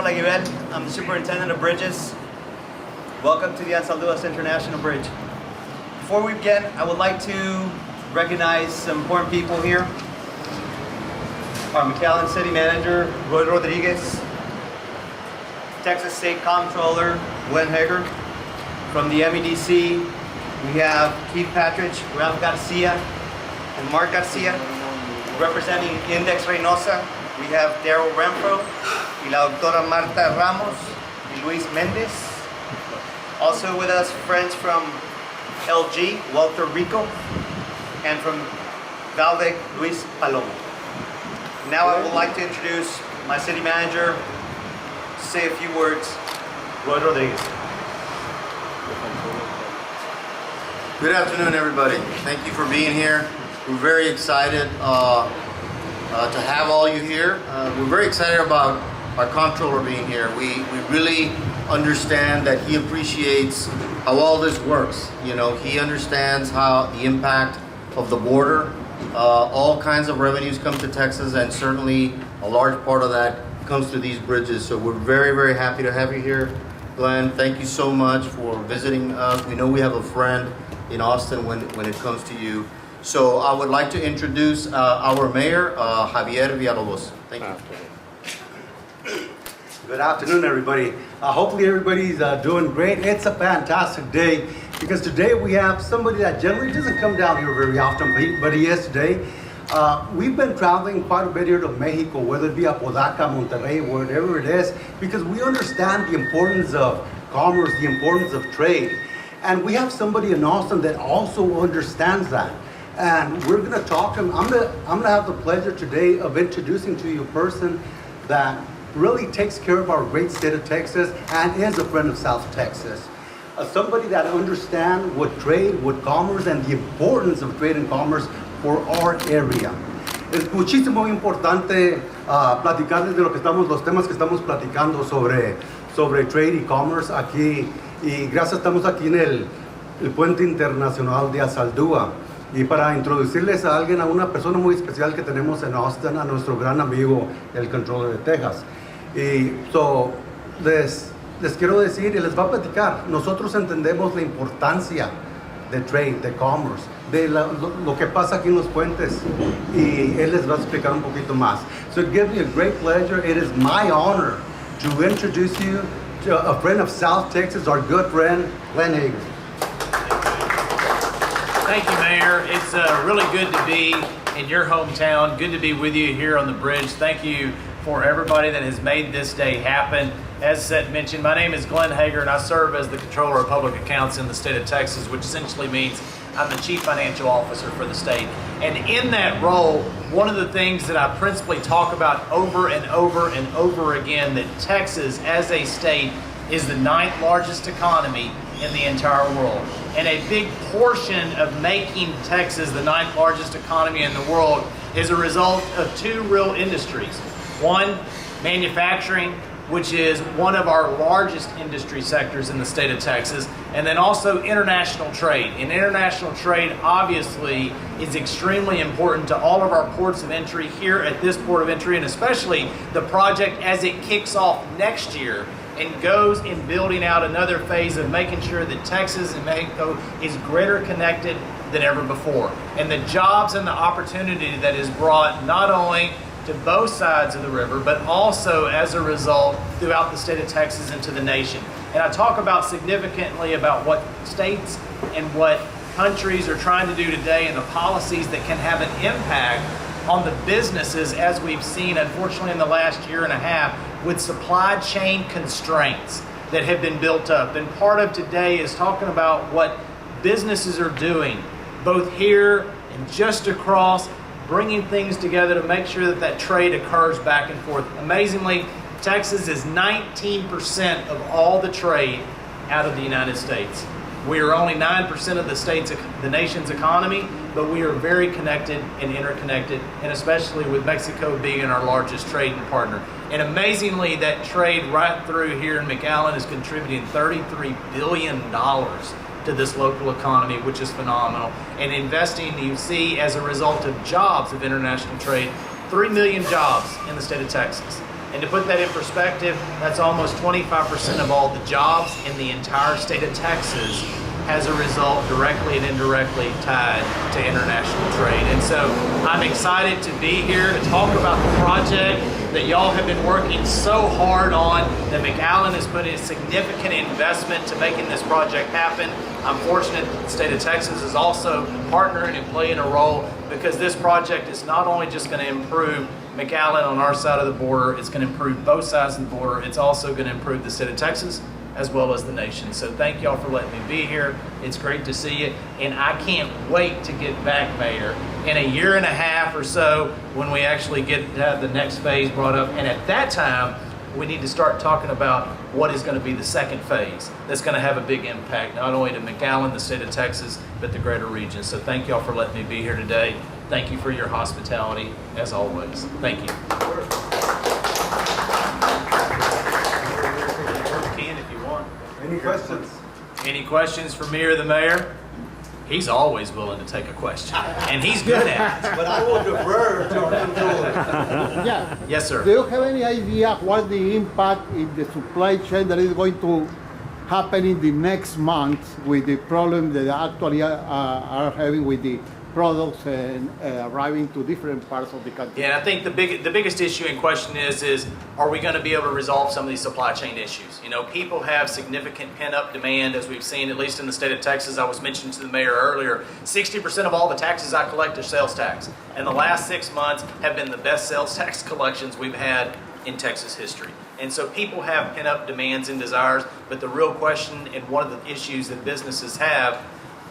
Olaguibel. I'm the Superintendent of Bridges. Welcome to the Anzalduas International Bridge. Before we begin, I would like to recognize some important people here. Our McAllen City Manager, Roel Rodriguez. Texas State Comptroller Glenn Hegar. From the MEDC, we have Keith Patridge, Ralph Garcia, and Mark Garcia. Representing Index Reynosa, we have Daryl Renfro, y la doctora Marta Ramos, y Luis Mendez. Also with us, friends from LG, Walter Rico, and from Valvec, Luis Palomo. Now I would like to introduce my city manager, to say a few words, Roel Rodriguez. Good afternoon, everybody. Thank you for being here. We're very excited to have all you here. We're very excited about our comptroller being here. We really understand that he appreciates how all this works. You know, he understands how the impact of the border, all kinds of revenues come to Texas, and certainly a large part of that comes through these bridges. So we're very, very happy to have you here. Glenn, thank you so much for visiting us. We know we have a friend in Austin when it comes to you. So I would like to introduce our mayor, Javier Villalobos. Thank you. Good afternoon, everybody. Hopefully everybody's doing great. It's a fantastic day because today we have somebody that generally doesn't come down here very often, but he is today. We've been traveling quite a bit here to Mexico, whether it be Apodaca, Monterrey, wherever it is, because we understand the importance of commerce, the importance of trade. And we have somebody in Austin that also understands that. And we're gonna talk to him. I'm gonna have the pleasure today of introducing to you a person that really takes care of our great state of Texas and is a friend of South Texas. Somebody that understands what trade, what commerce, and the importance of trade and commerce for our area. Es muchísimo importante platicarles de los temas que estamos platicando sobre trade y commerce aquí. Y gracias, estamos aquí en el puente internacional de Anzaldúa. Y para introducirles a alguien, a una persona muy especial que tenemos en Austin, a nuestro gran amigo, el Comptroller de Texas. Y les quiero decir y les va a platicar, nosotros entendemos la importancia de trade, de commerce, de lo que pasa aquí en los puentes. Y él les va a explicar un poquito más. So it gives me a great pleasure. It is my honor to introduce you to a friend of South Texas, our good friend, Glenn Hegar. Thank you, Mayor. It's really good to be in your hometown. Good to be with you here on the bridge. Thank you for everybody that has made this day happen. As Seth mentioned, my name is Glenn Hegar, and I serve as the Comptroller of Public Accounts in the state of Texas, which essentially means I'm the Chief Financial Officer for the state. And in that role, one of the things that I principally talk about over and over and over again, that Texas as a state is the 9th largest economy in the entire world. And a big portion of making Texas the 9th largest economy in the world is a result of two real industries. One, manufacturing, which is one of our largest industry sectors in the state of Texas, and then also international trade. And international trade obviously is extremely important to all of our ports of entry here at this port of entry, and especially the project as it kicks off next year and goes in building out another phase of making sure that Texas and Mexico is greater connected than ever before. And the jobs and the opportunity that is brought not only to both sides of the river, but also as a result throughout the state of Texas and to the nation. And I talk about significantly about what states and what countries are trying to do today and the policies that can have an impact on the businesses, as we've seen unfortunately in the last year and a half with supply chain constraints that have been built up. And part of today is talking about what businesses are doing both here and just across, bringing things together to make sure that that trade occurs back and forth. Amazingly, Texas is 19% of all the trade out of the United States. We are only 9% of the nation's economy, but we are very connected and interconnected, and especially with Mexico being our largest trading partner. And amazingly, that trade right through here in McAllen is contributing $33 billion to this local economy, which is phenomenal. And investing, you see, as a result of jobs of international trade, 3 million jobs in the state of Texas. And to put that in perspective, that's almost 25% of all the jobs in the entire state of Texas as a result, directly and indirectly tied to international trade. And so I'm excited to be here to talk about the project that y'all have been working so hard on, that McAllen has put a significant investment to making this project happen. I'm fortunate that the state of Texas is also partnering and playing a role, because this project is not only just going to improve McAllen on our side of the border, it's going to improve both sides of the border. It's also going to improve the state of Texas as well as the nation. So thank y'all for letting me be here. It's great to see you, and I can't wait to get back, Mayor, in a year and a half or so when we actually get the next phase brought up. And at that time, we need to start talking about what is going to be the second phase that's going to have a big impact, not only to McAllen, the state of Texas, but the greater region. So thank y'all for letting me be here today. Thank you for your hospitality, as always. Thank you. Any questions? Any questions for me or the mayor? He's always willing to take a question, and he's good at it. But I will defer to our controller. Yeah. Yes, sir. Do you have any idea what the impact in the supply chain that is going to happen in the next month with the problem that actually are having with the products and arriving to different parts of the country? Yeah, I think the biggest issue in question is are we going to be able to resolve some of these supply chain issues? You know, people have significant pent-up demand, as we've seen, at least in the state of Texas. I was mentioning to the mayor earlier, 60% of all the taxes I collect are sales tax. And the last 6 months have been the best sales tax collections we've had in Texas history. And so people have pent-up demands and desires, but the real question, and one of the issues that businesses have,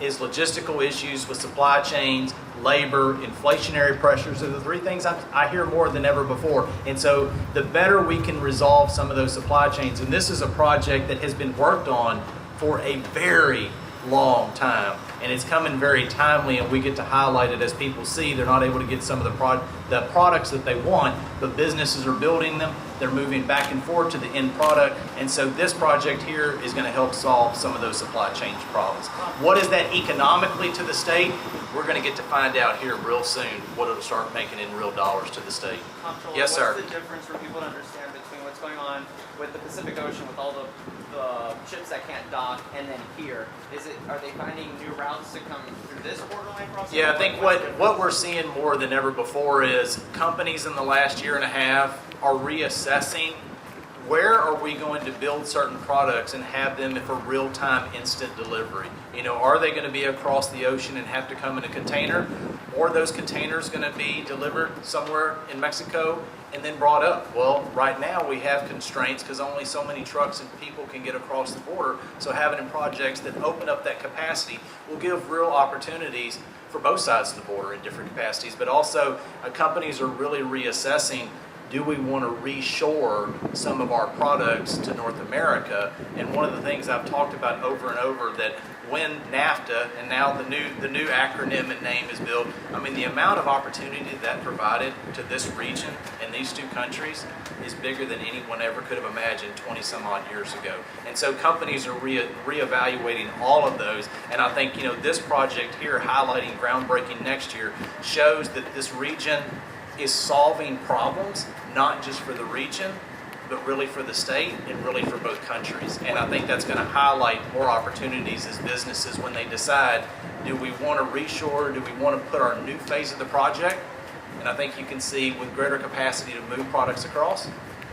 is logistical issues with supply chains, labor, inflationary pressures are the three things I hear more than ever before. And so the better we can resolve some of those supply chains, and this is a project that has been worked on for a very long time, and it's coming very timely, and we get to highlight it as people see they're not able to get some of the products that they want, but businesses are building them, they're moving back and forth to the end product, and so this project here is going to help solve some of those supply chain problems. What is that economically to the state? We're going to get to find out here real soon what it'll start making in real dollars to the state. Comptroller, Yes, sir. What's the difference for people to understand between what's going on with the Pacific Ocean with all the ships that can't dock, and then here? Are they finding new routes to come through this borderline crossing? Yeah, I think what we're seeing more than ever before is companies in the last year and a half are reassessing where are we going to build certain products and have them for real-time instant delivery. You know, are they going to be across the ocean and have to come in a container, or are those containers going to be delivered somewhere in Mexico and then brought up? Well, right now we have constraints because only so many trucks and people can get across the border, so having projects that open up that capacity will give real opportunities for both sides of the border in different capacities, but also companies are really reassessing, do we want to reshore some of our products to North America? And one of the things I've talked about over and over, that when NAFTA, and now the new acronym and name is built, I mean, the amount of opportunity that provided to this region and these two countries is bigger than anyone ever could have imagined 20 some odd years ago. And so companies are reevaluating all of those. And I think, you know, this project here, highlighting groundbreaking next year, shows that this region is solving problems, not just for the region, but really for the state and really for both countries. And I think that's going to highlight more opportunities as businesses when they decide, do we want to reshore, do we want to put our new phase of the project? And I think you can see with greater capacity to move products across,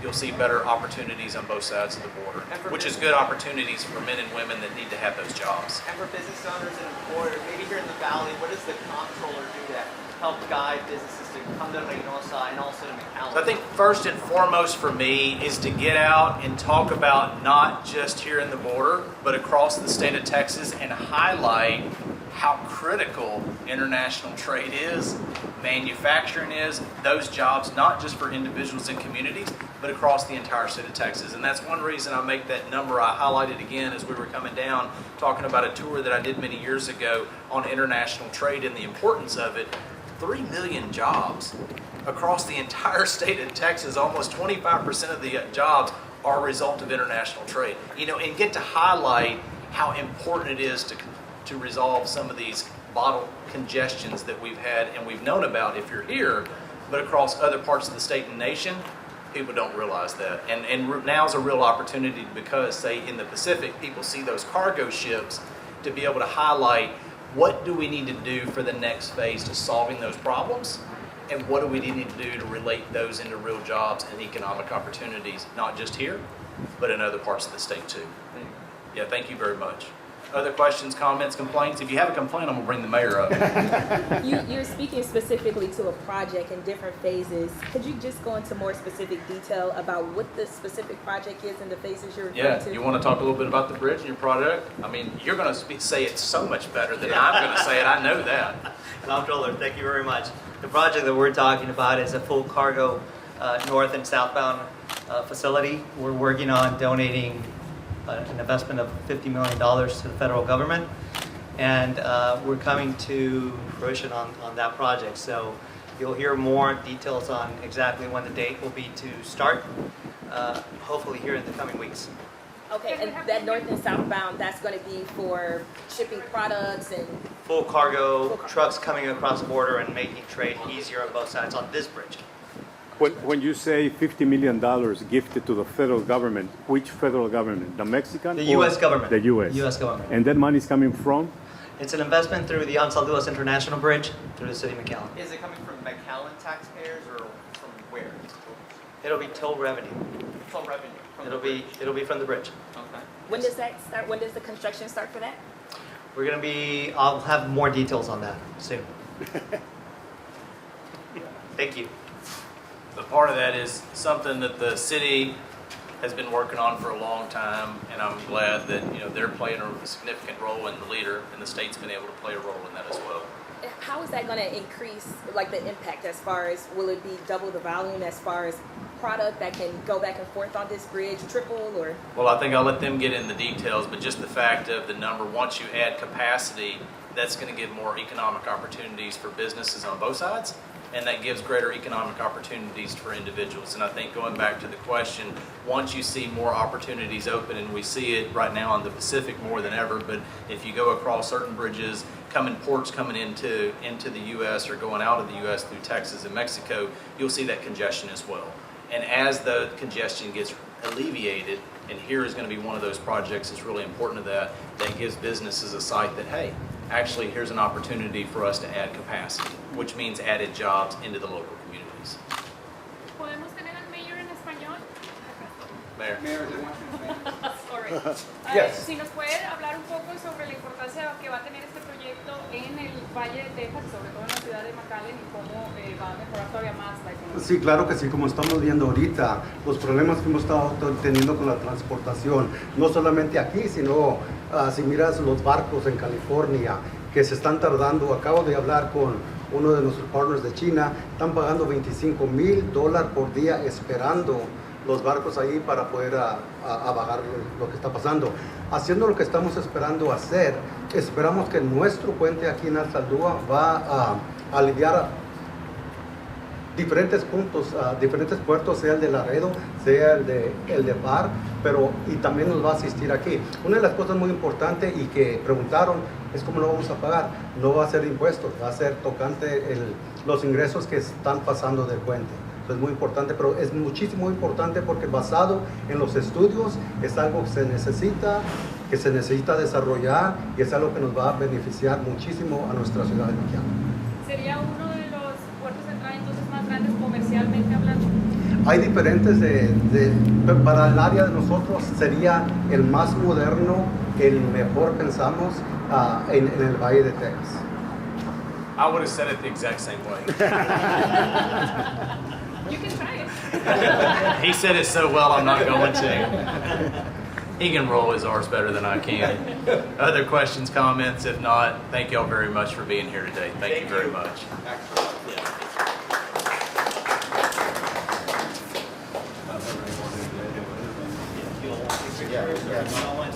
you'll see better opportunities on both sides of the border, which is good opportunities for men and women that need to have those jobs. And for business owners and employers, maybe here in the Valley, what does the comptroller do to help guide businesses to come to Reynosa and also to McAllen? So I think first and foremost for me is to get out and talk about not just here in the border, but across the state of Texas, and highlight how critical international trade is, manufacturing is, those jobs, not just for individuals and communities, but across the entire state of Texas. And that's one reason I make that number. I highlighted again as we were coming down, talking about a tour that I did many years ago on international trade and the importance of it. 3 million jobs across the entire state of Texas. Almost 25% of the jobs are a result of international trade. You know, and get to highlight how important it is to resolve some of these bottle congestions that we've had and we've known about if you're here, but across other parts of the state and nation, People don't realize that. And now's a real opportunity because, say, in the Pacific, people see those cargo ships to be able to highlight what do we need to do for the next phase to solving those problems, and what do we need to do to relate those into real jobs and economic opportunities, not just here, but in other parts of the state too. Yeah, thank you very much. Other questions, comments, complaints? If you have a complaint, I'm gonna bring the mayor up. You're speaking specifically to a project in different phases. Could you just go into more specific detail about what the specific project is and the phases you're referring to? Yeah, you want to talk a little bit about the bridge and your product? I mean, you're going to say it so much better than I'm going to say it. I know that. Comptroller, thank you very much. The project that we're talking about is a full cargo north and southbound facility. We're working on donating an investment of $50 million to the federal government, and we're coming to fruition on that project. So you'll hear more details on exactly when the date will be to start, hopefully here in the coming weeks. Okay, and that north and southbound, that's going to be for shipping products and... Full cargo trucks coming across the border and making trade easier on both sides on this bridge. When you say $50 million gifted to the federal government, which federal government? The Mexican? The or U.S. government. The U.S. U.S. government. And that money is coming from? It's an investment through the Anzalduas International Bridge through the city of McAllen. Is it coming from McAllen taxpayers or from where? It'll be toll revenue. Toll revenue. From It'll the be from the bridge. Okay. When does that start? When does the construction start for that? I'll have more details on that soon. Thank you. The part of that is something that the city has been working on for a long time, and I'm glad that they're playing a significant role in the leader, and the state's been able to play a role in that as well. How is that going to increase, like, the impact as far as, will it be double the volume as far as product that can go back and forth on this bridge, triple, or? Well, I think I'll let them get in the details, but just the fact of the number, once you add capacity, that's going to give more economic opportunities for businesses on both sides, and that gives greater economic opportunities for individuals. And I think going back to the question, once you see more opportunities open, and we see it right now on the Pacific more than ever, but if you go across certain bridges, ports coming into the U.S. or going out of the U.S. through Texas and Mexico, you'll see that congestion as well. And as the congestion gets alleviated, and here is going to be one of those projects that's really important to that gives businesses a sight that, hey, actually here's an opportunity for us to add capacity, which means added jobs into the local communities. ¿Podemos tener al mayor en español? Mayor. Sorry. Yes. Si nos puede hablar un poco sobre la importancia que va a tener este proyecto en el Valle de Texas, sobre todo en la ciudad de McAllen, y cómo va a mejorar todavía más la economía. Sí, claro que sí, como estamos viendo ahorita, los problemas que hemos estado teniendo con la transportación, no solamente aquí, sino si miras los barcos en California que se están tardando. Acabo de hablar con uno de nuestros partners de China, están pagando $25,000 por día esperando los barcos ahí para poder bajar lo que está pasando. Haciendo lo que estamos esperando hacer, esperamos que nuestro puente aquí en Anzaldúa va a aliviar diferentes puntos, diferentes puertos, sea el de Laredo, sea el de Bar, y también nos va a asistir aquí. Una de las cosas muy importantes y que preguntaron es cómo lo vamos a pagar. No va a ser impuestos, va a ser tocante los ingresos que están pasando del puente. Es muy importante, pero es muchísimo importante porque basado en los estudios es algo que se necesita desarrollar, y es algo que nos va a beneficiar muchísimo a nuestra ciudad de McAllen. ¿Sería uno de los puertos de entrada entonces más grandes comercialmente hablando? Hay diferentes, para el área de nosotros sería el más moderno, el mejor pensamos en el Valle de Texas. I would have said it the exact same way. You can try it. He said it so well, I'm not going to. He can roll his R's better than I can. Other questions, comments? If not, thank you all very much for being here today. Thank you very much. Yeah.